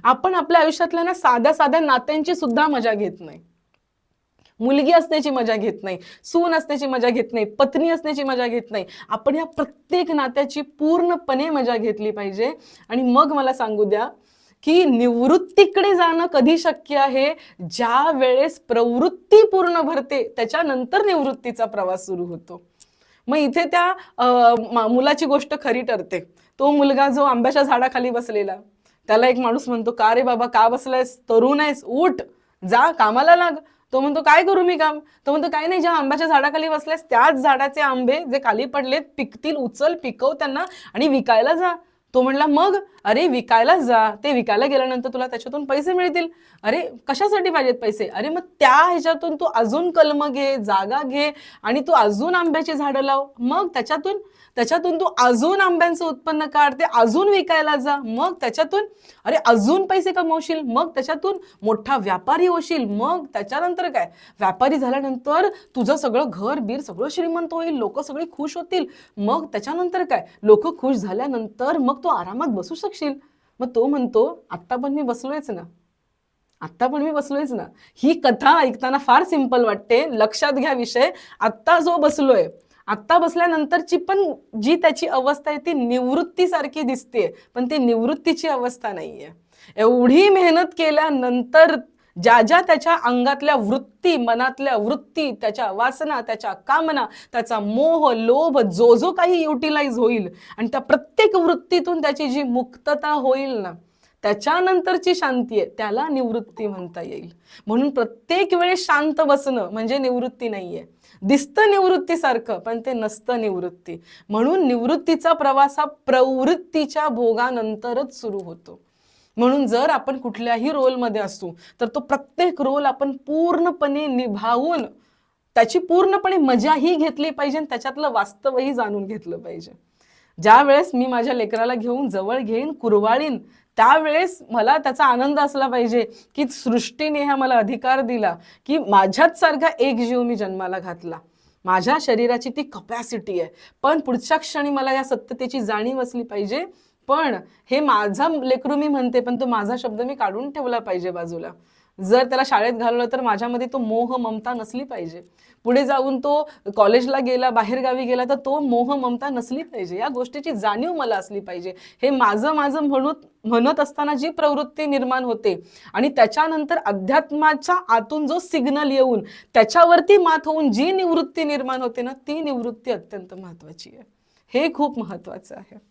आपण आपल्या आयुष्यातल्या ना साध्या साध्या नात्यांची सुद्धा मजा घेत नाही. मुलगी असण्याची मजा घेत नाही, सून असण्याची मजा घेत नाही, पत्नी असण्याची मजा घेत नाही. आपण या प्रत्येक नात्याची पूर्णपणे मजा घेतली पाहिजे. आणि मग मला सांगू द्या की निवृत्तीकडे जाणं कधी शक्य आहे, ज्या वेळेस प्रवृत्ती पूर्ण भरते त्याच्यानंतर निवृत्तीचा प्रवास सुरू होतो. मग इथे त्या मुलाची गोष्ट खरी ठरते. तो मुलगा जो आंब्याच्या झाडाखाली बसलेला, त्याला एक माणूस म्हणतो, का रे बाबा का बसलायस, तरुण आहेस, उठ जा कामाला लाग. तो म्हणतो, काय करू मी काम. तो म्हणतो, काय नाही, ज्या आंब्याच्या झाडाखाली बसलायस त्याच झाडाचे आंबे जे खाली पडलेत पिकतील, उचल, पिकव त्यांना आणि विकायला जा. तो म्हणला, मग अरे विकायलाच जा, ते विकायला गेल्यानंतर तुला त्याच्यातून पैसे मिळतील. अरे कशासाठी पाहिजेत पैसे. अरे मग त्या ह्याच्यातून तू अजून कलम घे, जागा घे आणि तू अजून आंब्याची झाडं लाव. मग त्याच्यातून तू अजून आंब्यांचं उत्पन्न काढ, ते अजून विकायला जा. मग त्याच्यातून अरे अजून पैसे कमवशील, मग त्याच्यातून मोठा व्यापारी होशील. मग त्याच्यानंतर काय, व्यापारी झाल्यानंतर तुझं सगळं घर बीर सगळं श्रीमंत होईल, लोक सगळी खुश होतील. मग त्याच्यानंतर काय, लोक खुश झाल्यानंतर मग तू आरामात बसू शकशील. मग तो म्हणतो, आत्ता पण मी बसलोयच ना, आत्ता पण मी बसलोयच ना. ही कथा ऐकताना फार सिंपल वाटते, लक्षात घ्या विषय. आत्ता जो बसलोय, आत्ता बसल्यानंतरची पण जी त्याची अवस्था आहे ती निवृत्तीसारखी दिसते, पण ती निवृत्तीची अवस्था नाहीये. एवढी मेहनत केल्यानंतर ज्या ज्या त्याच्या अंगातल्या वृत्ती, मनातल्या वृत्ती, त्याच्या वासना, त्याच्या कामना, त्याचा मोह, लोभ, जो जो काही युटिलाइज होईल आणि त्या प्रत्येक वृत्तीतून त्याची जी मुक्तता होईल ना, त्याच्यानंतरची शांती आहे, त्याला निवृत्ती म्हणता येईल. म्हणून प्रत्येक वेळेस शांत बसणं म्हणजे निवृत्ती नाहीये. दिसतं निवृत्तीसारखं पण ते नसतं निवृत्ती. म्हणून निवृत्तीचा प्रवास हा प्रवृत्तीच्या भोगानंतरच सुरू होतो. म्हणून जर आपण कुठल्याही रोलमध्ये असू तर तो प्रत्येक रोल आपण पूर्णपणे निभावून त्याची पूर्णपणे मजाही घेतली पाहिजे, त्याच्यातलं वास्तवही जाणून घेतलं पाहिजे. ज्या वेळेस मी माझ्या लेकराला घेऊन जवळ घेईन, कुरवाळीन, त्यावेळेस मला त्याचा आनंद असला पाहिजे की सृष्टीने हा मला अधिकार दिला की माझ्याच सारखा एक जीव मी जन्माला घातला. माझ्या शरीराची ती कपॅसिटी आहे, पण पुढच्या क्षणी मला या सत्यतेची जाणीव असली पाहिजे. पण हे माझा लेकरू मी म्हणते, पण तो माझा शब्द मी काढून ठेवला पाहिजे बाजूला. जर त्याला शाळेत घालवलं तर माझ्यामध्ये तो मोह ममता नसली पाहिजे. पुढे जाऊन तो कॉलेजला गेला, बाहेर गावी गेला तर तो मोह ममता नसली पाहिजे. या गोष्टीची जाणीव मला असली पाहिजे. हे माझं माझं म्हणत असताना जी प्रवृत्ती निर्माण होते आणि त्याच्यानंतर अध्यात्माच्या आतून जो सिग्नल येऊन त्याच्यावरती मात होऊन जी निवृत्ती निर्माण होते ना, ती निवृत्ती अत्यंत महत्वाची आहे. हे खूप महत्वाचं आहे.